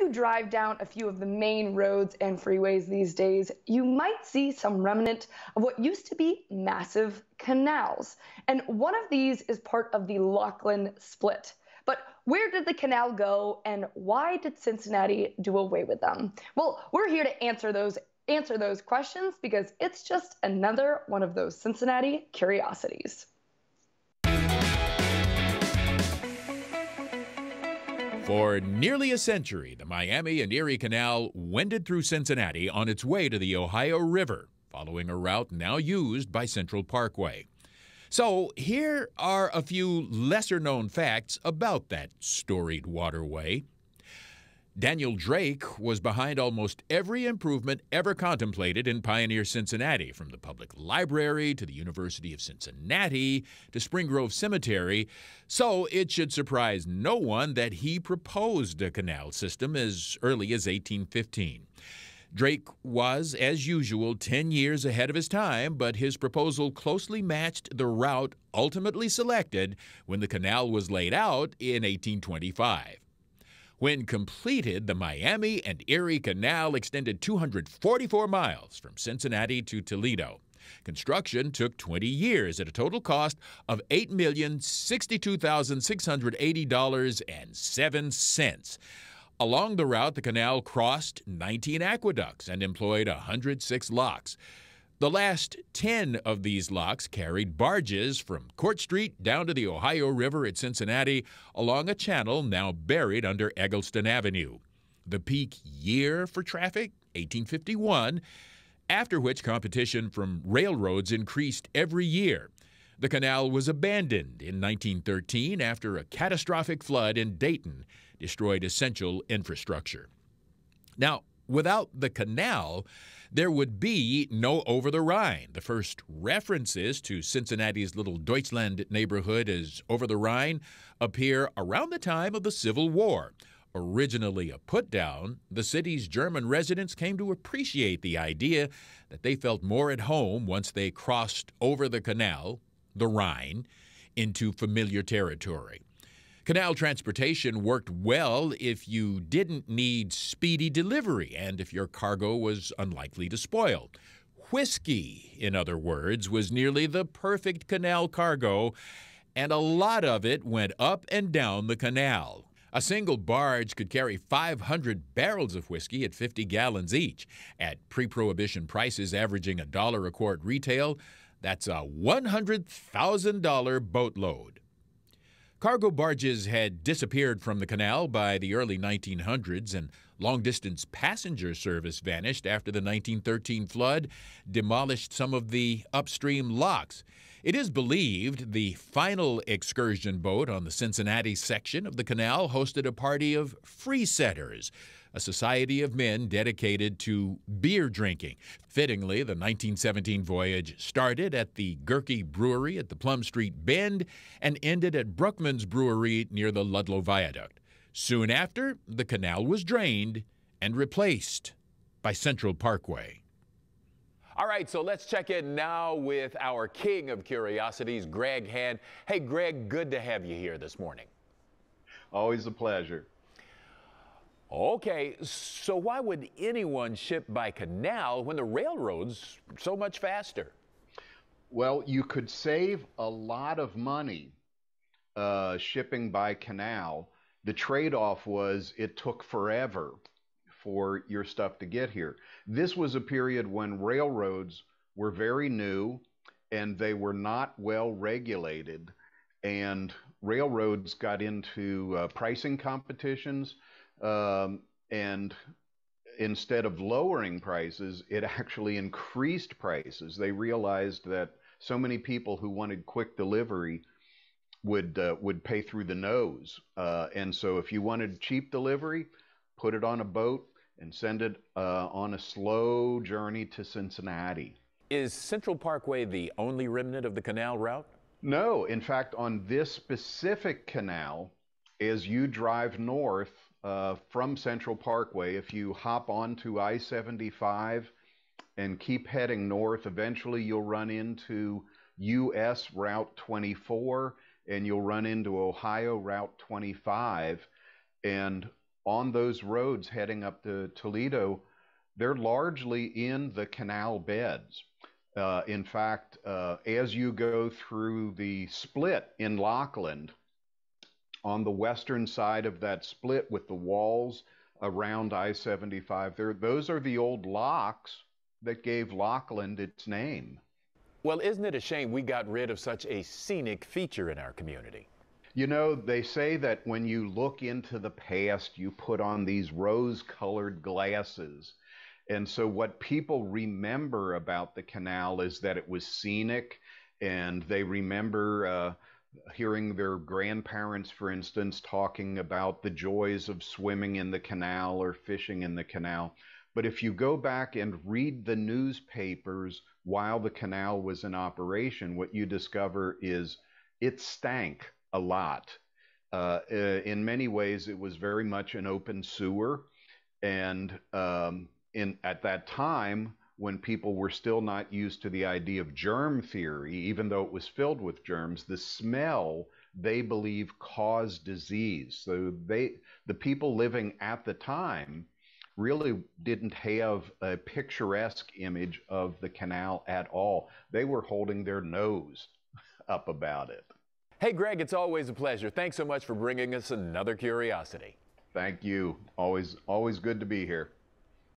you drive down a few of the main roads and freeways these days, you might see some remnant of what used to be massive canals. And one of these is part of the Lachlan Split. But where did the canal go, and why did Cincinnati do away with them? Well, we're here to answer those questions, because it's just another one of those Cincinnati curiosities. For nearly a century, the Miami and Erie Canal wended through Cincinnati on its way to the Ohio River, following a route now used by Central Parkway. So here are a few lesser-known facts about that storied waterway. Daniel Drake was behind almost every improvement ever contemplated in pioneer Cincinnati, from the public library to the University of Cincinnati to Spring Grove Cemetery. So it should surprise no one that he proposed a canal system as early as 1815. Drake was, as usual, 10 years ahead of his time, but his proposal closely matched the route ultimately selected when the canal was laid out in 1825. When completed, the Miami and Erie Canal extended 244 miles from Cincinnati to Toledo. Construction took 20 years at a total cost of $8,062,680.07. Along the route, the canal crossed 19 aqueducts and employed 106 locks. The last 10 of these locks carried barges from Court Street down to the Ohio River at Cincinnati along a channel now buried under Eggleston Avenue. The peak year for traffic, 1851, after which competition from railroads increased every year. The canal was abandoned in 1913 after a catastrophic flood in Dayton destroyed essential infrastructure. Now, without the canal, there would be no Over the Rhine. The first references to Cincinnati's little Deutschland neighborhood as Over the Rhine appear around the time of the Civil War. Originally a put-down, the city's German residents came to appreciate the idea that they felt more at home once they crossed over the canal, the Rhine, into familiar territory. Canal transportation worked well if you didn't need speedy delivery and if your cargo was unlikely to spoil. Whiskey, in other words, was nearly the perfect canal cargo, and a lot of it went up and down the canal. A single barge could carry 500 barrels of whiskey at 50 gallons each. At pre-prohibition prices averaging $1 a quart retail, that's a $100,000 boatload. Cargo barges had disappeared from the canal by the early 1900s, and long-distance passenger service vanished after the 1913 flood demolished some of the upstream locks. It is believed the final excursion boat on the Cincinnati section of the canal hosted a party of free-setters, a society of men dedicated to beer drinking. Fittingly, the 1917 voyage started at the Gurkey Brewery at the Plum Street Bend and ended at Bruckman's Brewery near the Ludlow Viaduct. Soon after, the canal was drained and replaced by Central Parkway. All right, so let's check in now with our king of curiosities, Greg Hand. Hey, Greg, good to have you here this morning. Always a pleasure. Okay, so why would anyone ship by canal when the railroad's so much faster? Well, you could save a lot of money shipping by canal. The trade-off was it took forever for your stuff to get here. This was a period when railroads were very new and they were not well regulated, and railroads got into pricing competitions. And instead of lowering prices, it actually increased prices. They realized that so many people who wanted quick delivery would pay through the nose. And so if you wanted cheap delivery, put it on a boat and send it on a slow journey to Cincinnati. Is Central Parkway the only remnant of the canal route? No. In fact, on this specific canal, as you drive north from Central Parkway, if you hop onto I-75 and keep heading north, eventually you'll run into US Route 24 and you'll run into Ohio Route 25. And on those roads heading up to Toledo, they're largely in the canal beds. In fact, as you go through the split in Lockland, on the western side of that split with the walls around I-75, those are the old locks that gave Lockland its name. Well, isn't it a shame we got rid of such a scenic feature in our community? You know, they say that when you look into the past, you put on these rose-colored glasses. And so what people remember about the canal is that it was scenic, and they remember hearing their grandparents, for instance, talking about the joys of swimming in the canal or fishing in the canal. But if you go back and read the newspapers while the canal was in operation, what you discover is it stank a lot. In many ways, it was very much an open sewer. And at that time, when people were still not used to the idea of germ theory, even though it was filled with germs, the smell, they believe, caused disease. So the people living at the time really didn't have a picturesque image of the canal at all. They were holding their nose up about it. Hey, Greg, it's always a pleasure. Thanks so much for bringing us another curiosity. Thank you. Always good to be here.